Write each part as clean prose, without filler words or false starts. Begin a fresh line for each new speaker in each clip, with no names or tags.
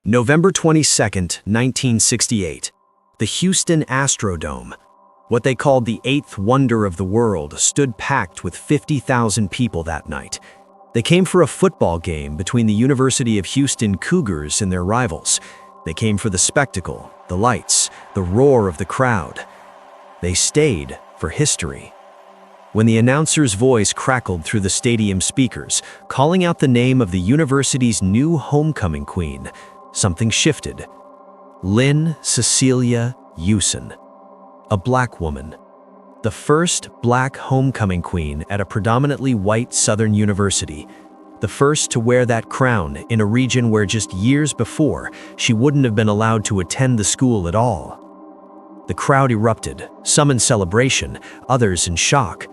November 22nd, 1968. The Houston Astrodome, what they called the eighth wonder of the world, stood packed with 50,000 people that night. They came for a football game between the University of Houston Cougars and their rivals. They came for the spectacle, the lights, the roar of the crowd. They stayed for history. When the announcer's voice crackled through the stadium speakers, calling out the name of the university's new homecoming queen, something shifted. Lynn Cecilia Eusan, a black woman, the first black homecoming queen at a predominantly white Southern university, the first to wear that crown in a region where just years before she wouldn't have been allowed to attend the school at all. The crowd erupted, some in celebration, others in shock.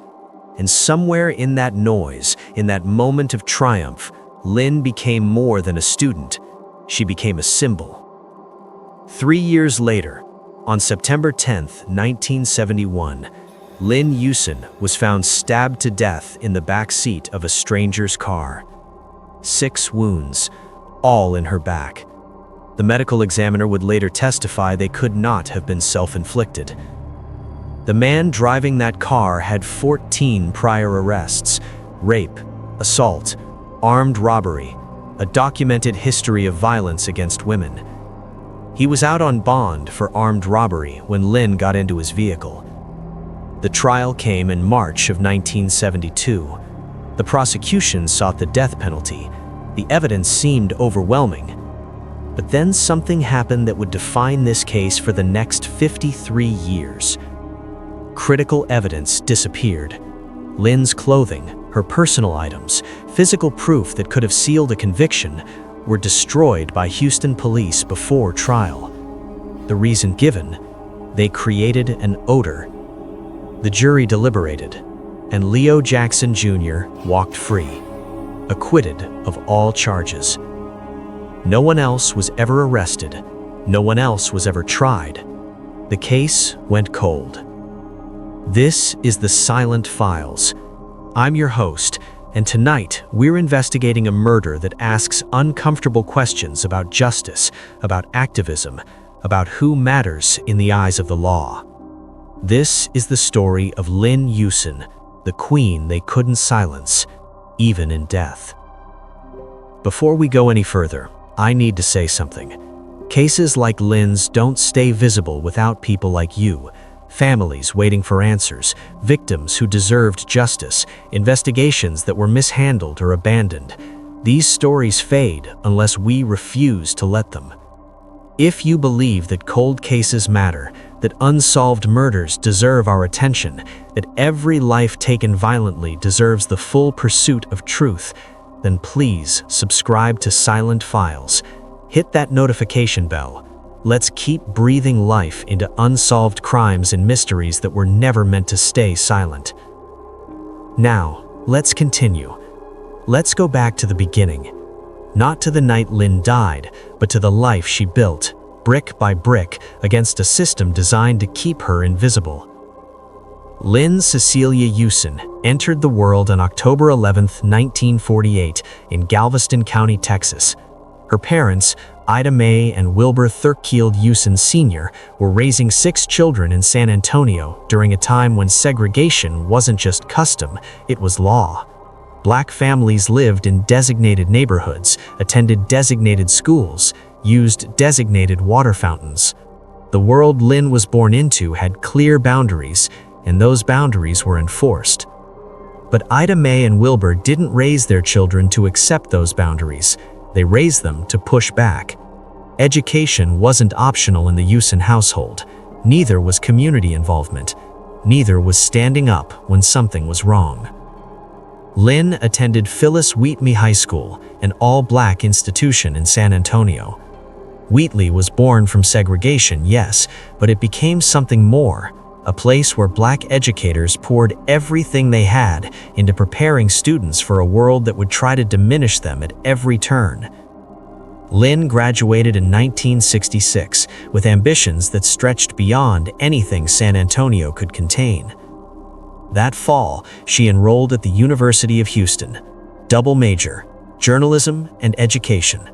And somewhere in that noise, in that moment of triumph, Lynn became more than a student. She became a symbol. 3 years later, on September 10th, 1971, Lynn Eusan was found stabbed to death in the back seat of a stranger's car. 6 wounds, all in her back. The medical examiner would later testify they could not have been self-inflicted. The man driving that car had 14 prior arrests: rape, assault, armed robbery, a documented history of violence against women. He was out on bond for armed robbery when Lynn got into his vehicle. The trial came in March of 1972. The prosecution sought the death penalty. The evidence seemed overwhelming. But then something happened that would define this case for the next 53 years. Critical evidence disappeared. Lynn's clothing, her personal items, physical proof that could have sealed a conviction, were destroyed by Houston police before trial. The reason given: they created an odor. The jury deliberated, and Leo Jackson Jr. walked free, acquitted of all charges. No one else was ever arrested. No one else was ever tried. The case went cold. This is the Silent Files. I'm your host, and tonight we're investigating a murder that asks uncomfortable questions about justice, about activism, about who matters in the eyes of the law. This is the story of Lynn Eusan, the queen they couldn't silence, even in death. Before we go any further, I need to say something. Cases like Lynn's don't stay visible without people like you. Families waiting for answers, victims who deserved justice, investigations that were mishandled or abandoned. These stories fade unless we refuse to let them. If you believe that cold cases matter, that unsolved murders deserve our attention, that every life taken violently deserves the full pursuit of truth, then please subscribe to Silent Files. Hit that notification bell. Let's keep breathing life into unsolved crimes and mysteries that were never meant to stay silent. Now, let's continue. Let's go back to the beginning. Not to the night Lynn died, but to the life she built, brick by brick, against a system designed to keep her invisible. Lynn Cecilia Eusan entered the world on October 11, 1948, in Galveston County, Texas. Her parents, Ida Mae and Wilbur Thurkield Eusan Sr., were raising 6 children in San Antonio during a time when segregation wasn't just custom, it was law. Black families lived in designated neighborhoods, attended designated schools, used designated water fountains. The world Lynn was born into had clear boundaries, and those boundaries were enforced. But Ida Mae and Wilbur didn't raise their children to accept those boundaries. They raised them to push back. Education wasn't optional in the Eusan household. Neither was community involvement. Neither was standing up when something was wrong. Lynn attended Phyllis Wheatley High School, an all-black institution in San Antonio. Wheatley was born from segregation, yes, but it became something more. A place where black educators poured everything they had into preparing students for a world that would try to diminish them at every turn. Lynn graduated in 1966 with ambitions that stretched beyond anything San Antonio could contain. That fall, she enrolled at the University of Houston, double major, journalism and education.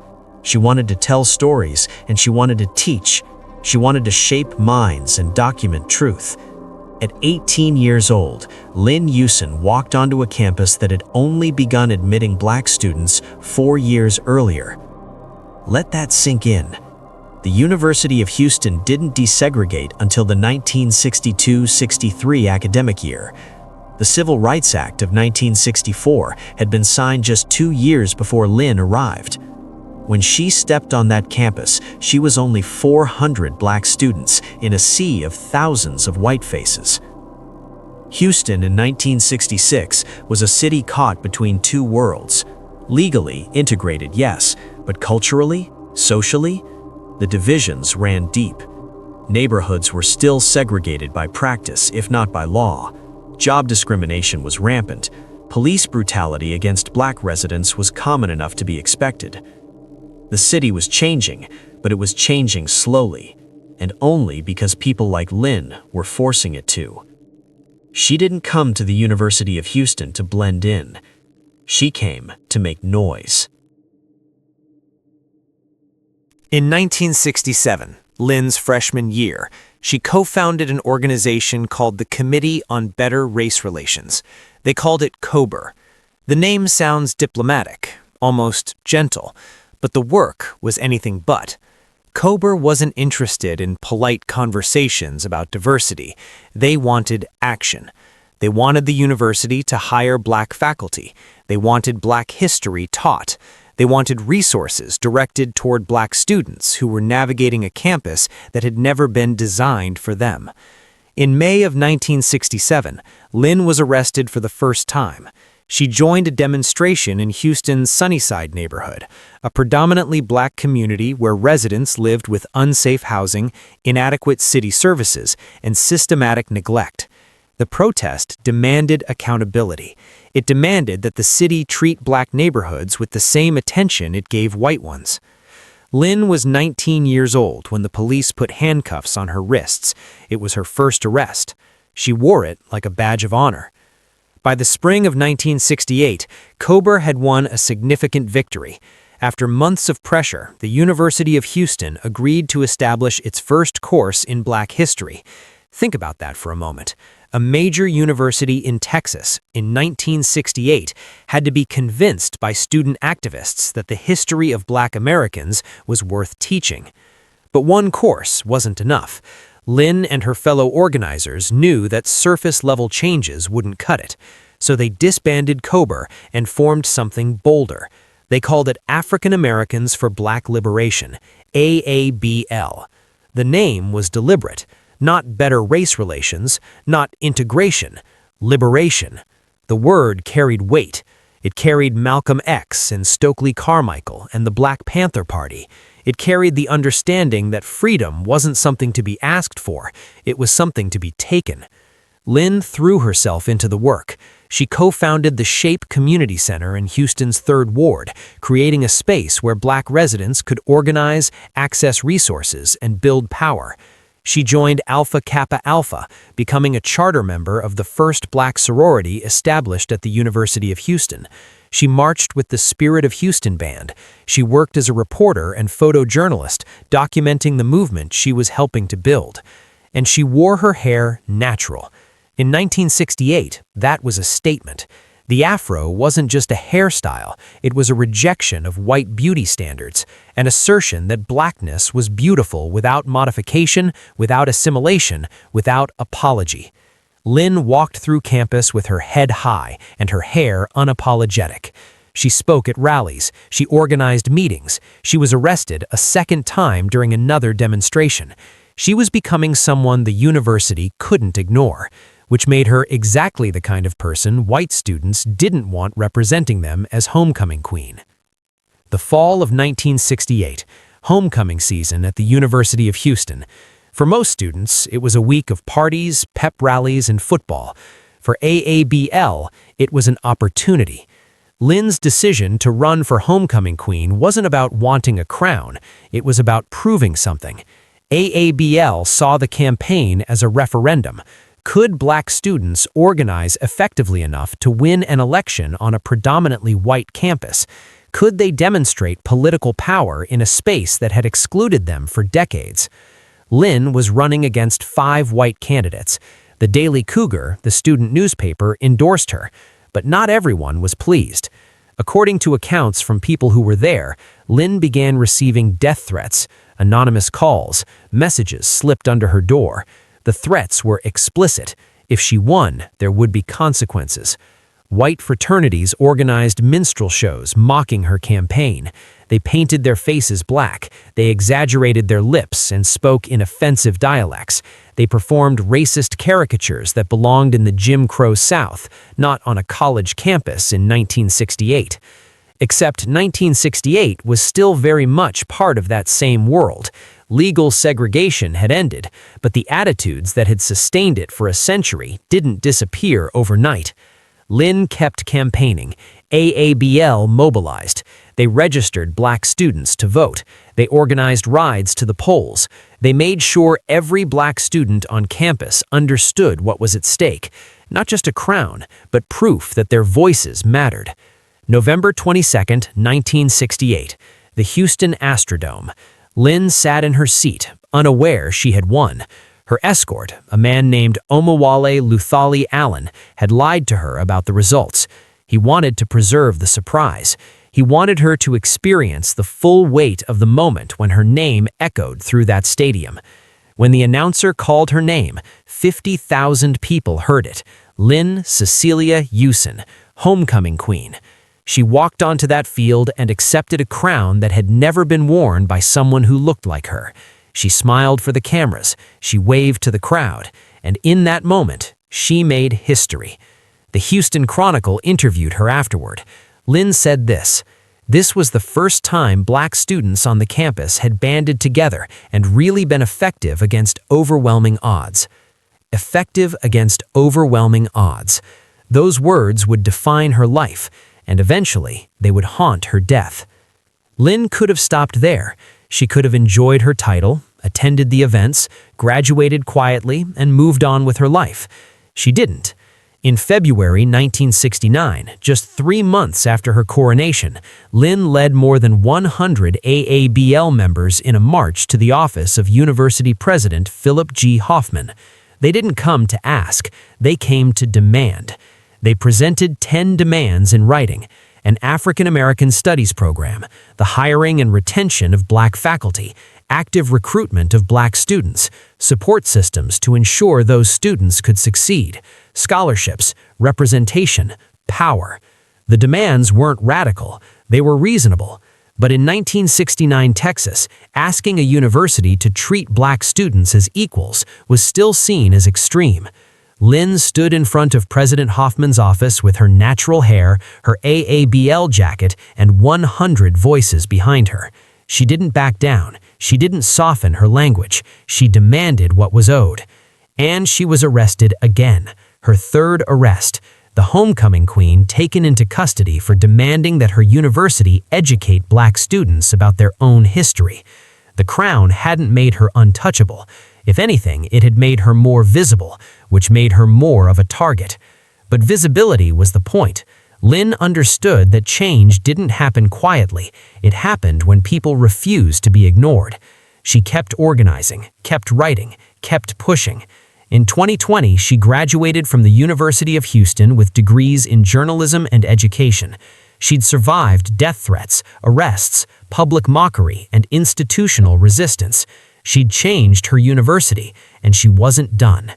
She wanted to tell stories, and she wanted to teach. She wanted to shape minds and document truth. At 18 years old, Lynn Eusan walked onto a campus that had only begun admitting black students 4 years earlier. Let that sink in. The University of Houston didn't desegregate until the 1962-63 academic year. The Civil Rights Act of 1964 had been signed just 2 years before Lynn arrived. When she stepped on that campus, she was only 400 black students in a sea of thousands of white faces. Houston in 1966 was a city caught between two worlds. Legally integrated, yes, but culturally, socially, the divisions ran deep. Neighborhoods were still segregated by practice, if not by law. Job discrimination was rampant. Police brutality against black residents was common enough to be expected. The city was changing, but it was changing slowly, and only because people like Lynn were forcing it to. She didn't come to the University of Houston to blend in. She came to make noise.
In 1967, Lynn's freshman year, she co-founded an organization called the Committee on Better Race Relations. They called it COBER. The name sounds diplomatic, almost gentle, but the work was anything but. COBER wasn't interested in polite conversations about diversity. They wanted action. They wanted the university to hire black faculty. They wanted black history taught. They wanted resources directed toward black students who were navigating a campus that had never been designed for them. In May of 1967, Lynn was arrested for the first time. She joined a demonstration in Houston's Sunnyside neighborhood, a predominantly black community where residents lived with unsafe housing, inadequate city services, and systematic neglect. The protest demanded accountability. It demanded that the city treat black neighborhoods with the same attention it gave white ones. Lynn was 19 years old when the police put handcuffs on her wrists. It was her first arrest. She wore it like a badge of honor. By the spring of 1968, COBER had won a significant victory. After months of pressure, the University of Houston agreed to establish its first course in black history. Think about that for a moment. A major university in Texas in 1968 had to be convinced by student activists that the history of black Americans was worth teaching. But one course wasn't enough. Lynn and her fellow organizers knew that surface-level changes wouldn't cut it, so they disbanded COBER and formed something bolder. They called it African Americans for Black Liberation, AABL. The name was deliberate. Not better race relations, not integration, liberation. The word carried weight. It carried Malcolm X and Stokely Carmichael and the Black Panther Party. It carried the understanding that freedom wasn't something to be asked for, it was something to be taken. Lynn threw herself into the work. She co-founded the SHAPE Community Center in Houston's 3rd Ward, creating a space where black residents could organize, access resources, and build power. She joined Alpha Kappa Alpha, becoming a charter member of the first black sorority established at the University of Houston. She marched with the Spirit of Houston Band. She worked as a reporter and photojournalist, documenting the movement she was helping to build. And she wore her hair natural. In 1968, that was a statement. The afro wasn't just a hairstyle, it was a rejection of white beauty standards, an assertion that blackness was beautiful without modification, without assimilation, without apology. Lynn walked through campus with her head high and her hair unapologetic. She spoke at rallies, she organized meetings, she was arrested a second time during another demonstration. She was becoming someone the university couldn't ignore, which made her exactly the kind of person white students didn't want representing them as homecoming queen. The fall of 1968, homecoming season at the University of Houston. For most students, it was a week of parties, pep rallies, and football. For AABL, it was an opportunity. Lynn's decision to run for homecoming queen wasn't about wanting a crown, it was about proving something. AABL saw the campaign as a referendum. Could black students organize effectively enough to win an election on a predominantly white campus? Could they demonstrate political power in a space that had excluded them for decades? Lynn was running against 5 white candidates. The Daily Cougar, the student newspaper, endorsed her, but not everyone was pleased. According to accounts from people who were there, Lynn began receiving death threats, anonymous calls, messages slipped under her door. The threats were explicit. If she won, there would be consequences. White fraternities organized minstrel shows mocking her campaign. They painted their faces black, they exaggerated their lips and spoke in offensive dialects. They performed racist caricatures that belonged in the Jim Crow South, not on a college campus in 1968. Except 1968 was still very much part of that same world. Legal segregation had ended, but the attitudes that had sustained it for a century didn't disappear overnight. Lynn kept campaigning. AABL mobilized. They registered black students to vote. They organized rides to the polls. They made sure every black student on campus understood what was at stake. Not just a crown, but proof that their voices mattered. November 22, 1968, the Houston Astrodome. Lynn sat in her seat, unaware she had won. Her escort, a man named Omowale Luthali Allen, had lied to her about the results. He wanted to preserve the surprise. He wanted her to experience the full weight of the moment when her name echoed through that stadium. When the announcer called her name, 50,000 people heard it. Lynn Cecilia Eusan, homecoming queen. She walked onto that field and accepted a crown that had never been worn by someone who looked like her. She smiled for the cameras, she waved to the crowd, and in that moment, she made history. The Houston Chronicle interviewed her afterward. Lynn said this was the first time black students on the campus had banded together and really been effective against overwhelming odds. Effective against overwhelming odds. Those words would define her life, and eventually they would haunt her death. Lynn could have stopped there. She could have enjoyed her title, attended the events, graduated quietly, and moved on with her life. She didn't. In February 1969, just 3 months after her coronation, Lynn led more than 100 AABL members in a march to the office of University President Philip G. Hoffman. They didn't come to ask, they came to demand. They presented 10 demands in writing: an African American Studies program, the hiring and retention of black faculty, active recruitment of black students, support systems to ensure those students could succeed, scholarships, representation, power. The demands weren't radical, they were reasonable. But in 1969 Texas, asking a university to treat black students as equals was still seen as extreme. Lynn stood in front of President Hoffman's office with her natural hair, her AABL jacket, and 100 voices behind her. She didn't back down. She didn't soften her language. She demanded what was owed. And she was arrested again, her 3rd arrest, the homecoming queen taken into custody for demanding that her university educate black students about their own history. The crown hadn't made her untouchable. If anything, it had made her more visible, which made her more of a target. But visibility was the point. Lynn understood that change didn't happen quietly. It happened when people refused to be ignored. She kept organizing, kept writing, kept pushing. In 2020, she graduated from the University of Houston with degrees in journalism and education. She'd survived death threats, arrests, public mockery, and institutional resistance. She'd changed her university, and she wasn't done.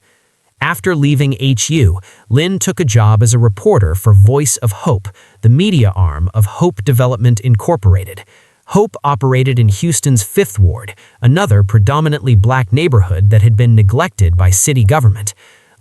After leaving HU, Lynn took a job as a reporter for Voice of Hope, the media arm of Hope Development Incorporated. Hope operated in Houston's 5th Ward, another predominantly black neighborhood that had been neglected by city government.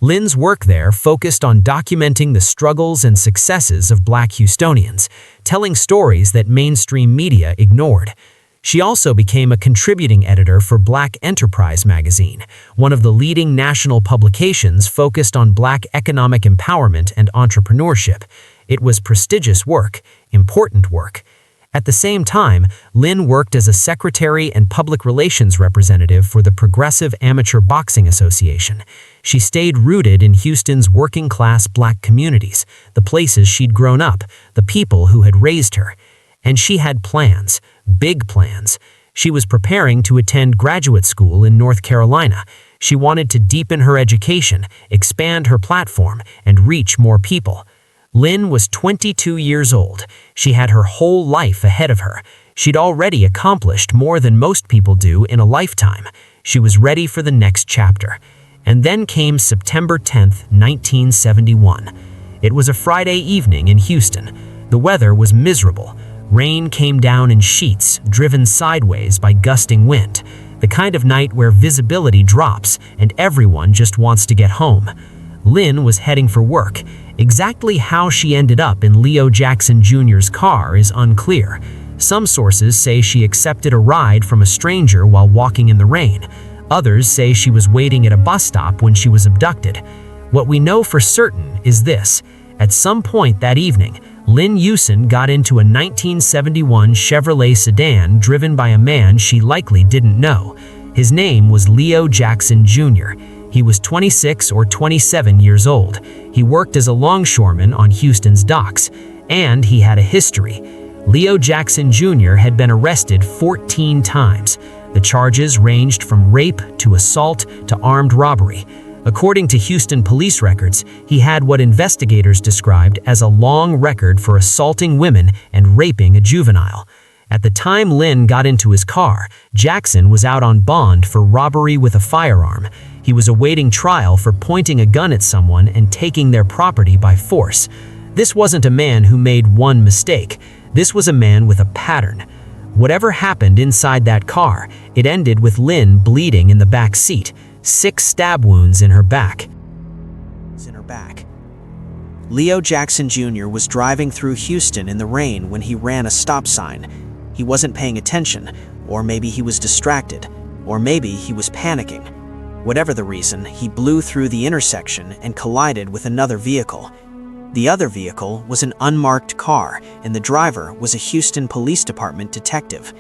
Lynn's work there focused on documenting the struggles and successes of black Houstonians, telling stories that mainstream media ignored. She also became a contributing editor for Black Enterprise magazine, one of the leading national publications focused on black economic empowerment and entrepreneurship. It was prestigious work, important work. At the same time, Lynn worked as a secretary and public relations representative for the Progressive Amateur Boxing Association. She stayed rooted in Houston's working-class black communities, the places she'd grown up, the people who had raised her. And she had plans, big plans. She was preparing to attend graduate school in North Carolina. She wanted to deepen her education, expand her platform, and reach more people. Lynn was 22 years old. She had her whole life ahead of her. She'd already accomplished more than most people do in a lifetime. She was ready for the next chapter. And then came September 10th, 1971. It was a Friday evening in Houston. The weather was miserable. Rain came down in sheets, driven sideways by gusting wind. The kind of night where visibility drops and everyone just wants to get home. Lynn was heading for work. Exactly how she ended up in Leo Jackson Jr.'s car is unclear. Some sources say she accepted a ride from a stranger while walking in the rain. Others say she was waiting at a bus stop when she was abducted. What we know for certain is this. At some point that evening, Lynn Eusan got into a 1971 Chevrolet sedan driven by a man she likely didn't know. His name was Leo Jackson Jr. He was 26 or 27 years old. He worked as a longshoreman on Houston's docks, and he had a history. Leo Jackson Jr. had been arrested 14 times. The charges ranged from rape to assault to armed robbery. According to Houston police records, he had what investigators described as a long record for assaulting women and raping a juvenile. At the time Lynn got into his car, Jackson was out on bond for robbery with a firearm. He was awaiting trial for pointing a gun at someone and taking their property by force. This wasn't a man who made one mistake. This was a man with a pattern. Whatever happened inside that car, it ended with Lynn bleeding in the back seat, 6 stab wounds in her back.
Leo Jackson Jr. was driving through Houston in the rain when he ran a stop sign. He wasn't paying attention, or maybe he was distracted, or maybe he was panicking. Whatever the reason, he blew through the intersection and collided with another vehicle. The other vehicle was an unmarked car, and the driver was a Houston Police Department detective.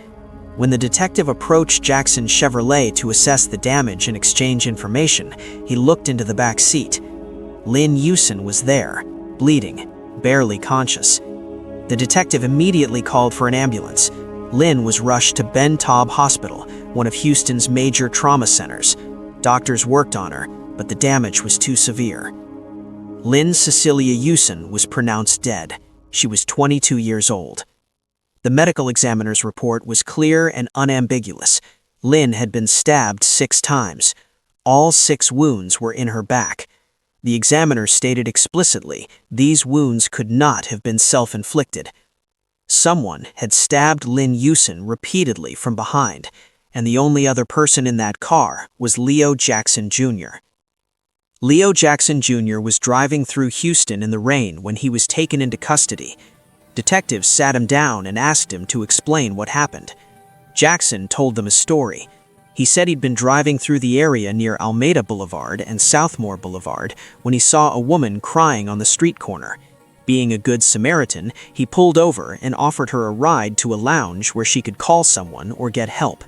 When the detective approached Jackson's Chevrolet to assess the damage and exchange information, he looked into the back seat. Lynn Eusan was there, bleeding, barely conscious. The detective immediately called for an ambulance. Lynn was rushed to Ben Taub Hospital, one of Houston's major trauma centers. Doctors worked on her, but the damage was too severe. Lynn Cecilia Eusan was pronounced dead. She was 22 years old. The medical examiner's report was clear and unambiguous. Lynn had been stabbed 6 times. All 6 wounds were in her back. The examiner stated explicitly these wounds could not have been self-inflicted. Someone had stabbed Lynn Eusan repeatedly from behind, and the only other person in that car was Leo Jackson Jr. Leo Jackson Jr. was driving through Houston in the rain when he was taken into custody. Detectives sat him down and asked him to explain what happened. Jackson told them his story. He said he'd been driving through the area near Alameda Boulevard and Southmore Boulevard when he saw a woman crying on the street corner. Being a good Samaritan, he pulled over and offered her a ride to a lounge where she could call someone or get help.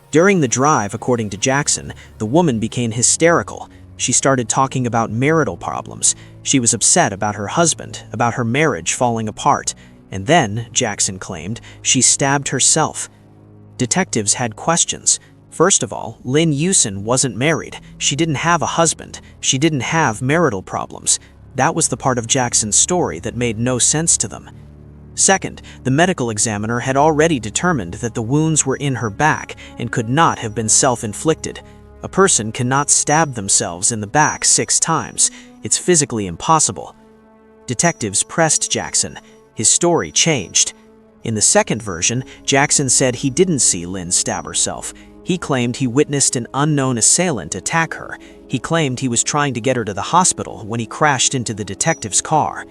During the drive, according to Jackson, the woman became hysterical. She started talking about marital problems. She was upset about her husband, about her marriage falling apart. And then, Jackson claimed, she stabbed herself. Detectives had questions. First of all, Lynn Eusan wasn't married. She didn't have a husband. She didn't have marital problems. That was the part of Jackson's story that made no sense to them. Second, the medical examiner had already determined that the wounds were in her back and could not have been self-inflicted. A person cannot stab themselves in the back 6 times. It's physically impossible. Detectives pressed Jackson. His story changed. In the second version, Jackson said he didn't see Lynn stab herself. He claimed he witnessed an unknown assailant attack her. He claimed he was trying to get her to the hospital when he crashed into the detective's car.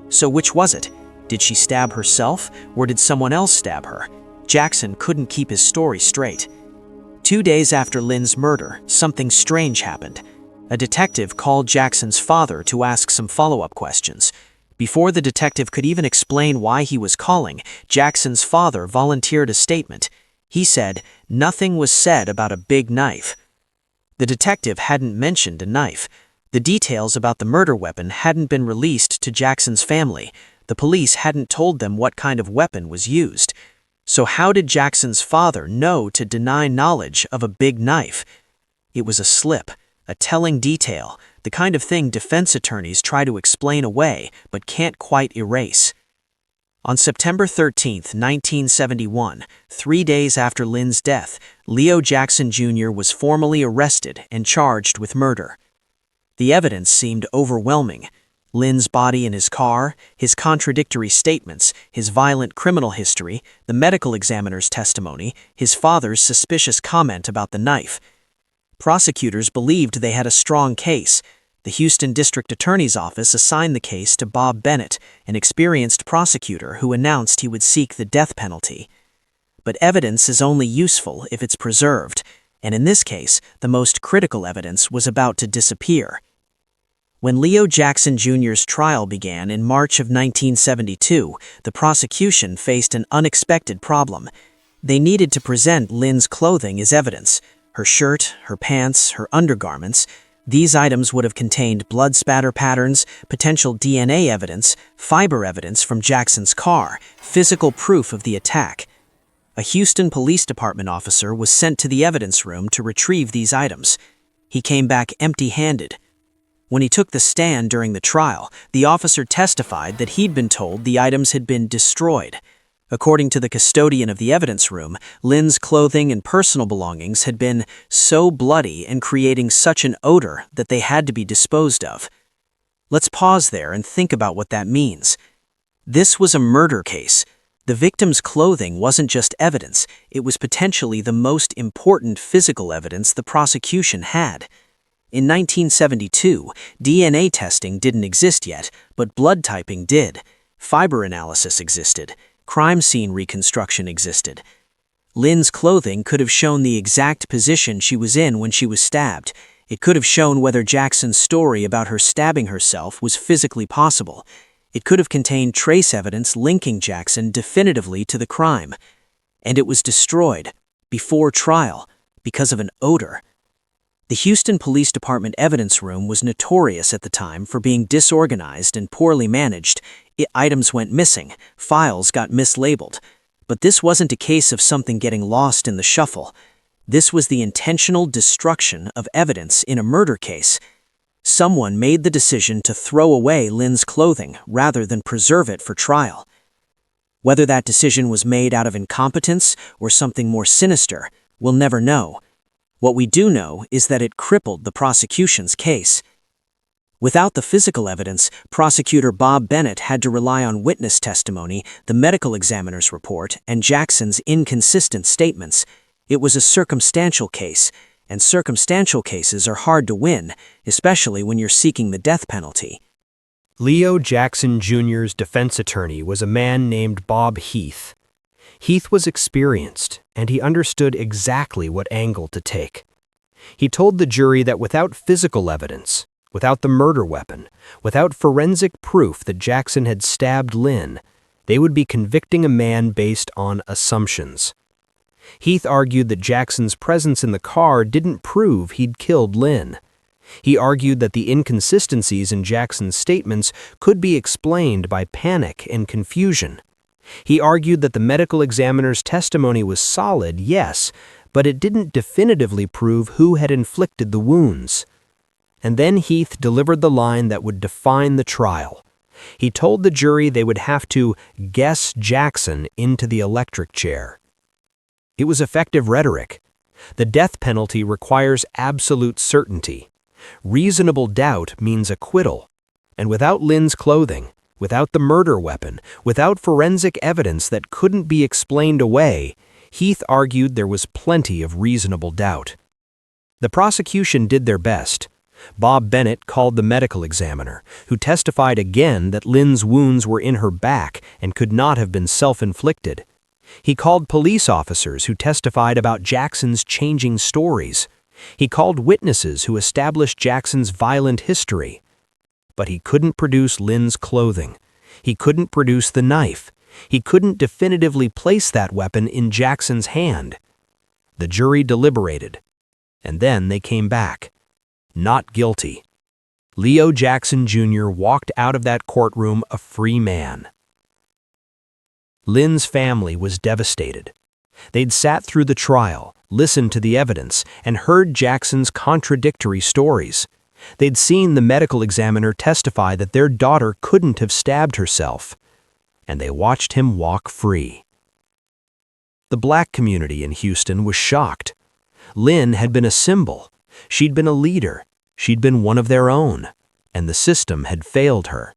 So which was it? Did she stab herself, or did someone else stab her? Jackson couldn't keep his story straight. 2 days after Lynn's murder, something strange happened. A detective called Jackson's father to ask some follow-up questions. Before the detective could even explain why he was calling, Jackson's father volunteered a statement. He said, nothing was said about a big knife. The detective hadn't mentioned a knife. The details about the murder weapon hadn't been released to Jackson's family,
The police hadn't told them what kind of weapon was used. So how did Jackson's father know to deny knowledge of a big knife? It was a slip, a telling detail, the kind of thing defense attorneys try to explain away but can't quite erase. On September 13, 1971, 3 days after Lynn's death, Leo Jackson Jr. was formally arrested and charged with murder. The evidence seemed overwhelming. Lynn's body in his car, his contradictory statements, his violent criminal history, the medical examiner's testimony, his father's suspicious comment about the knife. Prosecutors believed they had a strong case. The Houston District Attorney's Office assigned the case to Bob Bennett, an experienced prosecutor who announced he would seek the death penalty. But evidence is only useful if it's preserved, and in this case, the most critical evidence was about to disappear. When Leo Jackson Jr.'s trial began in March of 1972, the prosecution faced an unexpected problem. They needed to present Lynn's clothing as evidence: her shirt, her pants, her undergarments. These items would have contained blood spatter patterns, potential DNA evidence, fiber evidence from Jackson's car, physical proof of the attack. A Houston Police Department officer was sent to the evidence room to retrieve these items. He came back empty-handed. When he took the stand during the trial, the officer testified that he'd been told the items had been destroyed. According to the custodian of the evidence room, Lynn's clothing and personal belongings had been so bloody and creating such an odor that they had to be disposed of. Let's pause there and think about what that means. This was a murder case. The victim's clothing wasn't just evidence, it was potentially the most important physical evidence the prosecution had. In 1972, DNA testing didn't exist yet, but blood typing did. Fiber analysis existed. Crime scene reconstruction existed. Lynn's clothing could have shown the exact position she was in when she was stabbed. It could have shown whether Jackson's story about her stabbing herself was physically possible. It could have contained trace evidence linking Jackson definitively to the crime. And it was destroyed, before trial, because of an odor. The Houston Police Department evidence room was notorious at the time for being disorganized and poorly managed. Items went missing, files got mislabeled. But this wasn't a case of something getting lost in the shuffle. This was the intentional destruction of evidence in a murder case. Someone made the decision to throw away Lynn's clothing rather than preserve it for trial. Whether that decision was made out of incompetence or something more sinister, we'll never know. What we do know is that it crippled the prosecution's case. Without the physical evidence, prosecutor Bob Bennett had to rely on witness testimony, the medical examiner's report, and Jackson's inconsistent statements. It was a circumstantial case, and circumstantial cases are hard to win, especially when you're seeking the death penalty.
Leo Jackson Jr.'s defense attorney was a man named Bob Heath. Heath was experienced, and he understood exactly what angle to take. He told the jury that without physical evidence, without the murder weapon, without forensic proof that Jackson had stabbed Lynn, they would be convicting a man based on assumptions. Heath argued that Jackson's presence in the car didn't prove he'd killed Lynn. He argued that the inconsistencies in Jackson's statements could be explained by panic and confusion. He argued that the medical examiner's testimony was solid, yes, but it didn't definitively prove who had inflicted the wounds. And then Heath delivered the line that would define the trial. He told the jury they would have to guess Jackson into the electric chair. It was effective rhetoric. The death penalty requires absolute certainty. Reasonable doubt means acquittal. And without Lynn's clothing, without the murder weapon, without forensic evidence that couldn't be explained away, Heath argued there was plenty of reasonable doubt. The prosecution did their best. Bob Bennett called the medical examiner, who testified again that Lynn's wounds were in her back and could not have been self-inflicted. He called police officers who testified about Jackson's changing stories. He called witnesses who established Jackson's violent history. But he couldn't produce Lynn's clothing. He couldn't produce the knife. He couldn't definitively place that weapon in Jackson's hand. The jury deliberated, and then they came back. Not guilty. Leo Jackson Jr. walked out of that courtroom a free man. Lynn's family was devastated. They'd sat through the trial, listened to the evidence, and heard Jackson's contradictory stories. They'd seen the medical examiner testify that their daughter couldn't have stabbed herself, and they watched him walk free. The black community in Houston was shocked. Lynn had been a symbol. She'd been a leader. She'd been one of their own, and the system had failed her.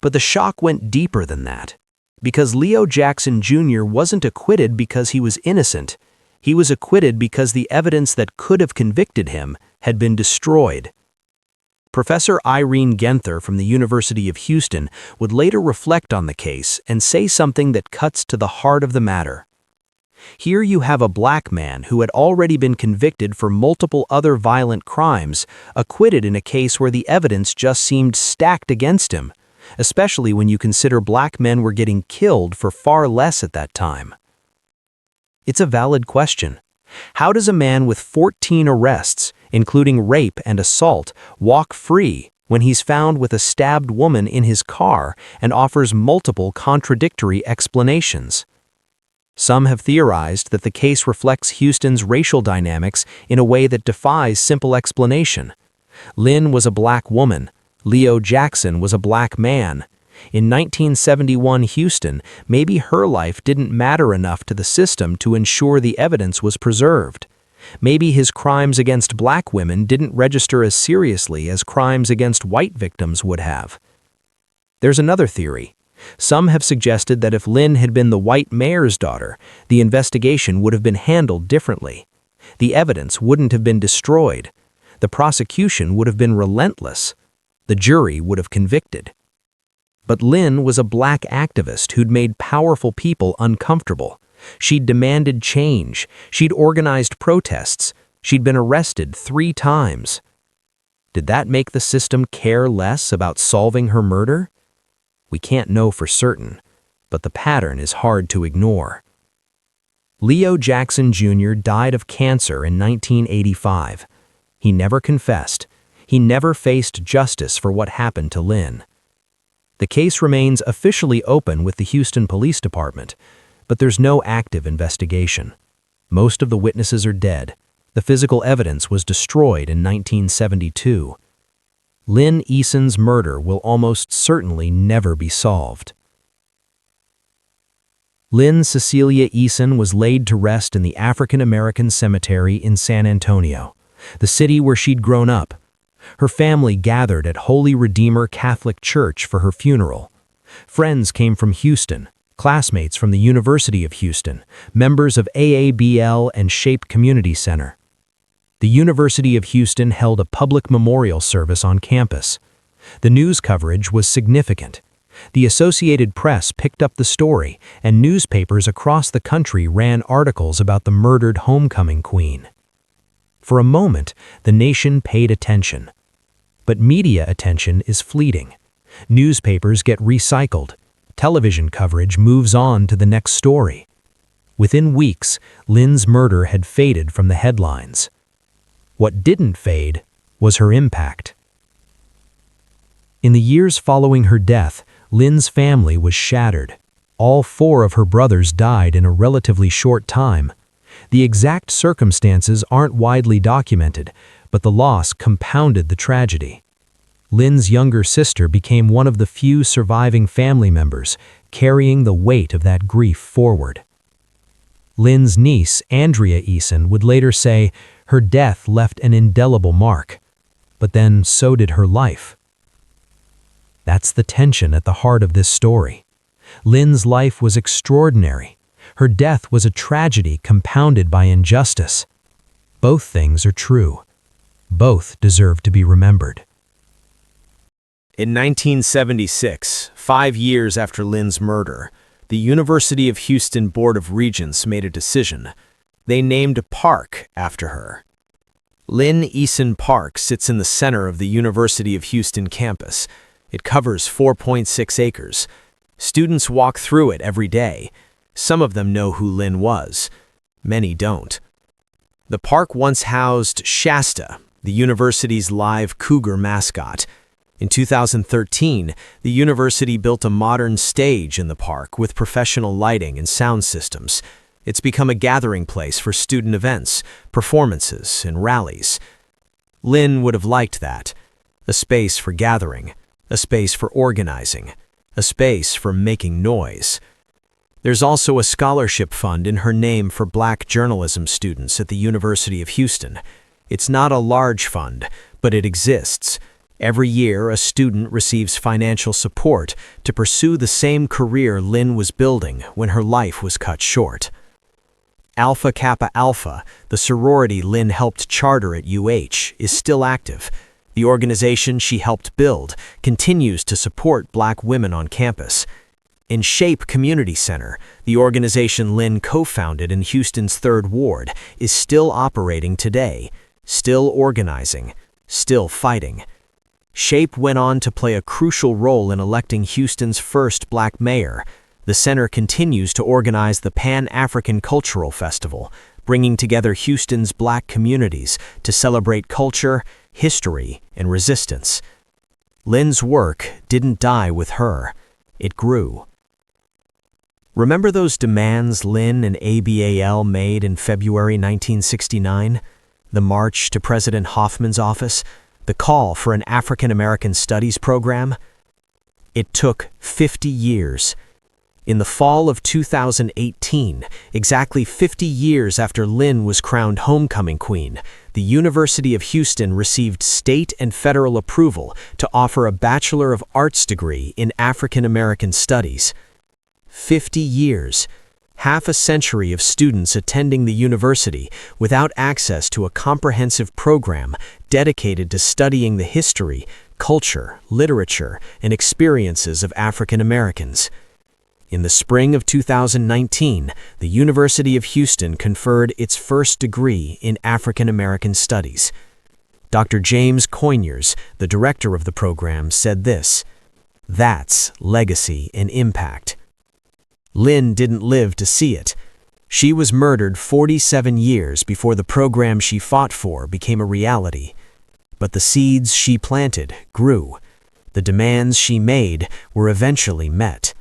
But the shock went deeper than that, because Leo Jackson Jr. wasn't acquitted because he was innocent. He was acquitted because the evidence that could have convicted him had been destroyed. Professor Irene Genther from the University of Houston would later reflect on the case and say something that cuts to the heart of the matter. Here you have a black man who had already been convicted for multiple other violent crimes, acquitted in a case where the evidence just seemed stacked against him, especially when you consider black men were getting killed for far less at that time. It's a valid question. How does a man with 14 arrests, including rape and assault, walk free when he's found with a stabbed woman in his car and offers multiple contradictory explanations? Some have theorized that the case reflects Houston's racial dynamics in a way that defies simple explanation. Lynn was a black woman. Leo Jackson was a black man. In 1971 Houston, maybe her life didn't matter enough to the system to ensure the evidence was preserved. Maybe his crimes against black women didn't register as seriously as crimes against white victims would have. There's another theory. Some have suggested that if Lynn had been the white mayor's daughter, the investigation would have been handled differently. The evidence wouldn't have been destroyed. The prosecution would have been relentless. The jury would have convicted. But Lynn was a black activist who'd made powerful people uncomfortable. She'd demanded change. She'd organized protests. She'd been arrested 3 times. Did that make the system care less about solving her murder? We can't know for certain, but the pattern is hard to ignore. Leo Jackson Jr. died of cancer in 1985. He never confessed. He never faced justice for what happened to Lynn. The case remains officially open with the Houston Police Department, but there's no active investigation. Most of the witnesses are dead. The physical evidence was destroyed in 1972. Lynn Eusan's murder will almost certainly never be solved. Lynn Cecilia Eusan was laid to rest in the African American Cemetery in San Antonio, the city where she'd grown up. Her family gathered at Holy Redeemer Catholic Church for her funeral. Friends came from Houston, classmates from the University of Houston, members of AABL and Shape Community Center. The University of Houston held a public memorial service on campus. The news coverage was significant. The Associated Press picked up the story, and newspapers across the country ran articles about the murdered homecoming queen. For a moment, the nation paid attention. But media attention is fleeting. Newspapers get recycled. Television coverage moves on to the next story. Within weeks, Lynn's murder had faded from the headlines. What didn't fade was her impact. In the years following her death, Lynn's family was shattered. All 4 of her brothers died in a relatively short time. The exact circumstances aren't widely documented, but the loss compounded the tragedy. Lynn's younger sister became one of the few surviving family members, carrying the weight of that grief forward. Lynn's niece, Andrea Eusan, would later say, her death left an indelible mark, but then so did her life. That's the tension at the heart of this story. Lynn's life was extraordinary. Her death was a tragedy compounded by injustice. Both things are true. Both deserve to be remembered.
In 1976, 5 years after Lynn's murder, the University of Houston Board of Regents made a decision. They named a park after her. Lynn Eusan Park sits in the center of the University of Houston campus. It covers 4.6 acres. Students walk through it every day. Some of them know who Lynn was. Many don't. The park once housed Shasta, the university's live cougar mascot.
In 2013, the university built a modern stage in the park with professional lighting and sound systems. It's become a gathering place for student events, performances, and rallies. Lynn would have liked that. A space for gathering, a space for organizing, a space for making noise. There's also a scholarship fund in her name for Black journalism students at the University of Houston. It's not a large fund, but it exists. Every year, a student receives financial support to pursue the same career Lynn was building when her life was cut short. Alpha Kappa Alpha, the sorority Lynn helped charter at UH, is still active. The organization she helped build continues to support Black women on campus. In Shape Community Center, the organization Lynn co-founded in Houston's 3rd Ward, is still operating today, still organizing, still fighting. Shape went on to play a crucial role in electing Houston's first Black mayor. The center continues to organize the Pan-African Cultural Festival, bringing together Houston's Black communities to celebrate culture, history, and resistance. Lynn's work didn't die with her. It grew. Remember those demands Lynn and ABAL made in February 1969? The march to President Hoffman's office? The call for an African American Studies program? It took 50 years. In the fall of 2018, exactly 50 years after Lynn was crowned homecoming queen, the University of Houston received state and federal approval to offer a Bachelor of Arts degree in African American Studies. 50 years, half a century of students attending the university without access to a comprehensive program dedicated to studying the history, culture, literature, and experiences of African Americans. In the spring of 2019, the University of Houston conferred its first degree in African American Studies. Dr. James Conyers, the director of the program, said this: "That's legacy and impact." Lynn didn't live to see it. She was murdered 47 years before the program she fought for became a reality. But the seeds she planted grew. The demands she made were eventually met.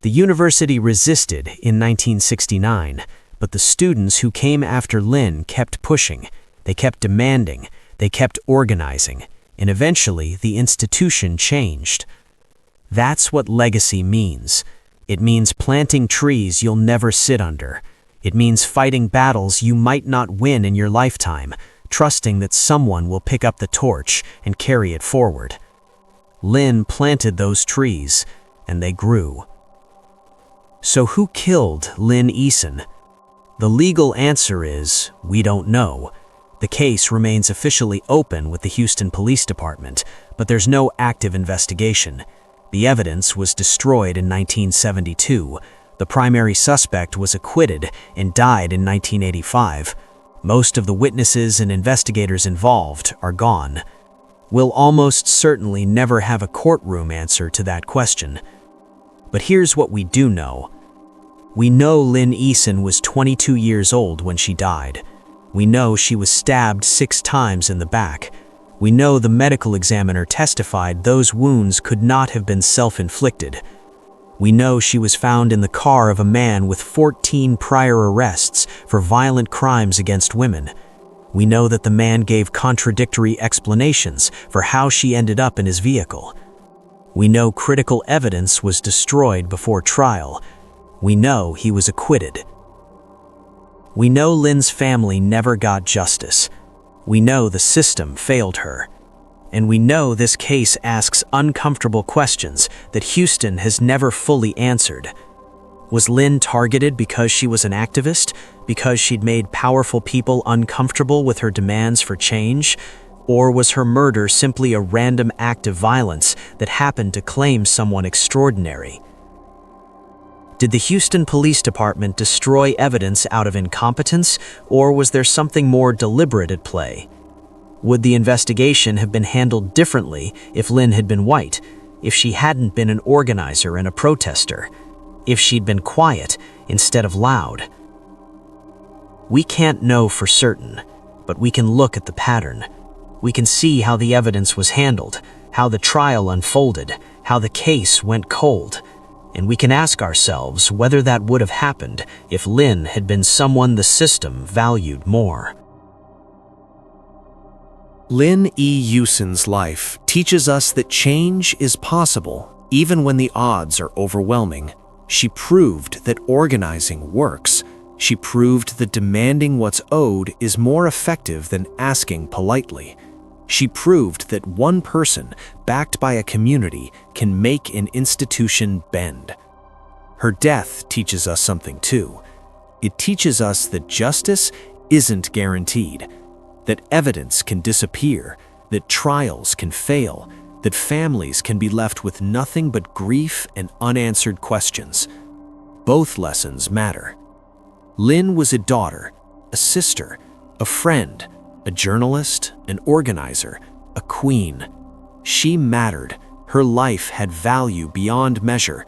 The university resisted in 1969, but the students who came after Lynn kept pushing. They kept demanding. They kept organizing. And eventually, the institution changed. That's what legacy means. It means planting trees you'll never sit under. It means fighting battles you might not win in your lifetime, trusting that someone will pick up the torch and carry it forward. Lynn planted those trees, and they grew. So who killed Lynn Eusan? The legal answer is, we don't know. The case remains officially open with the Houston Police Department, but there's no active investigation. The evidence was destroyed in 1972. The primary suspect was acquitted and died in 1985. Most of the witnesses and investigators involved are gone. We'll almost certainly never have a courtroom answer to that question. But here's what we do know. We know Lynn Eusan was 22 years old when she died. We know she was stabbed 6 times in the back. We know the medical examiner testified those wounds could not have been self-inflicted. We know she was found in the car of a man with 14 prior arrests for violent crimes against women. We know that the man gave contradictory explanations for how she ended up in his vehicle. We know critical evidence was destroyed before trial. We know he was acquitted. We know Lynn's family never got justice. We know the system failed her. And we know this case asks uncomfortable questions that Houston has never fully answered. Was Lynn targeted because she was an activist? Because she'd made powerful people uncomfortable with her demands for change? Or was her murder simply a random act of violence that happened to claim someone extraordinary? Did the Houston Police Department destroy evidence out of incompetence, or was there something more deliberate at play? Would the investigation have been handled differently if Lynn had been white, if she hadn't been an organizer and a protester, if she'd been quiet instead of loud? We can't know for certain, but we can look at the pattern. We can see how the evidence was handled,
how the trial unfolded, how the case went cold. And we can ask ourselves whether that would have happened if Lynn had been someone the system valued more.
Lynn Eusan's life teaches us that change is possible even when the odds are overwhelming. She proved that organizing works. She proved that demanding what's owed is more effective than asking politely. She proved that one person, backed by a community, can make an institution bend. Her death teaches us something too. It teaches us that justice isn't guaranteed, that evidence can disappear, that trials can fail, that families can be left with nothing but grief and unanswered questions. Both lessons matter. Lynn was a daughter, a sister, a friend, a journalist, an organizer, a queen. She mattered. Her life had value beyond measure,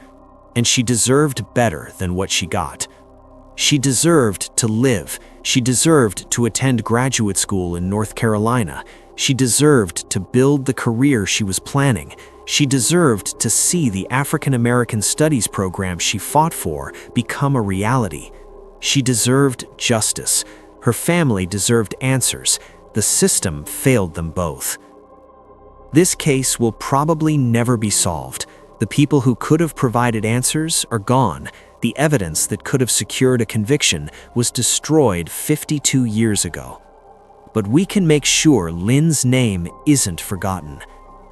and she deserved better than what she got. She deserved to live. She deserved to attend graduate school in North Carolina. She deserved to build the career she was planning. She deserved to see the African American Studies program she fought for become a reality. She deserved justice. Her family deserved answers. The system failed them both. This case will probably never be solved. The people who could have provided answers are gone. The evidence that could have secured a conviction was destroyed 52 years ago. But we can make sure Lynn's name isn't forgotten.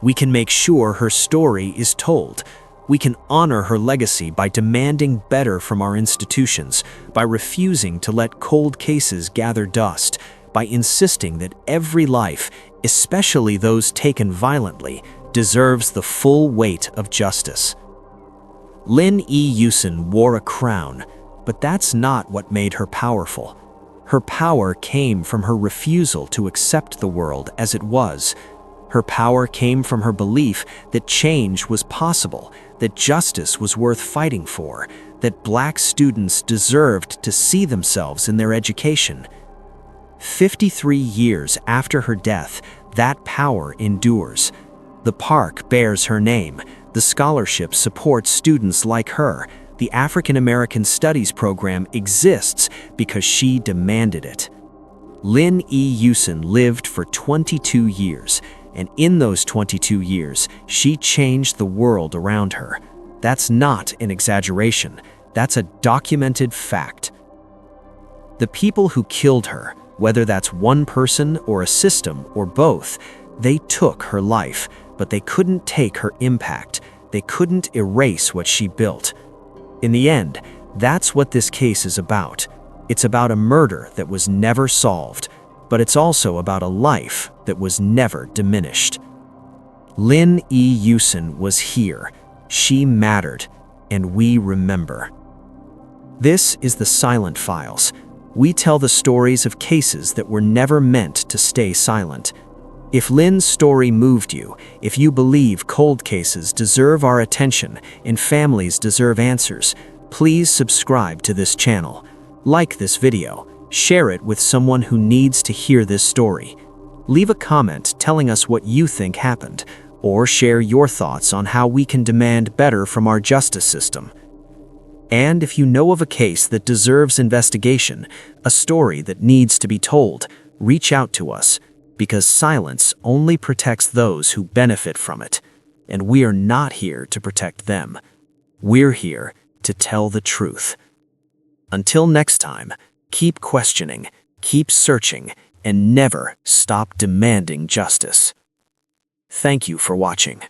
We can make sure her story is told. We can honor her legacy by demanding better from our institutions, by refusing to let cold cases gather dust, by insisting that every life, especially those taken violently, deserves the full weight of justice. Lynn Eusan wore a crown, but that's not what made her powerful. Her power came from her refusal to accept the world as it was. Her power came from her belief that change was possible, that justice was worth fighting for, that Black students deserved to see themselves in their education. 53 years after her death, that power endures. The park bears her name. The scholarship supports students like her. The African American Studies program exists because she demanded it. Lynn Eusan lived for 22 years, and in those 22 years, she changed the world around her. That's not an exaggeration. That's a documented fact. The people who killed her, whether that's one person or a system or both, they took her life, but they couldn't take her impact. They couldn't erase what she built. In the end, that's what this case is about. It's about a murder that was never solved, but it's also about a life that was never diminished. Lynn Eusan was here. She mattered, and we remember. This is the Silent Files. We tell the stories of cases that were never meant to stay silent. If Lynn's story moved you, if you believe cold cases deserve our attention and families deserve answers, please subscribe to this channel. Like this video, share it with someone who needs to hear this story. Leave a comment telling us what you think happened, or share your thoughts on how we can demand better from our justice system. And if you know of a case that deserves investigation, a story that needs to be told, reach out to us, because silence only protects those who benefit from it, and we are not here to protect them. We're here to tell the truth. Until next time, keep questioning, keep searching, and never stop demanding justice. Thank you for watching.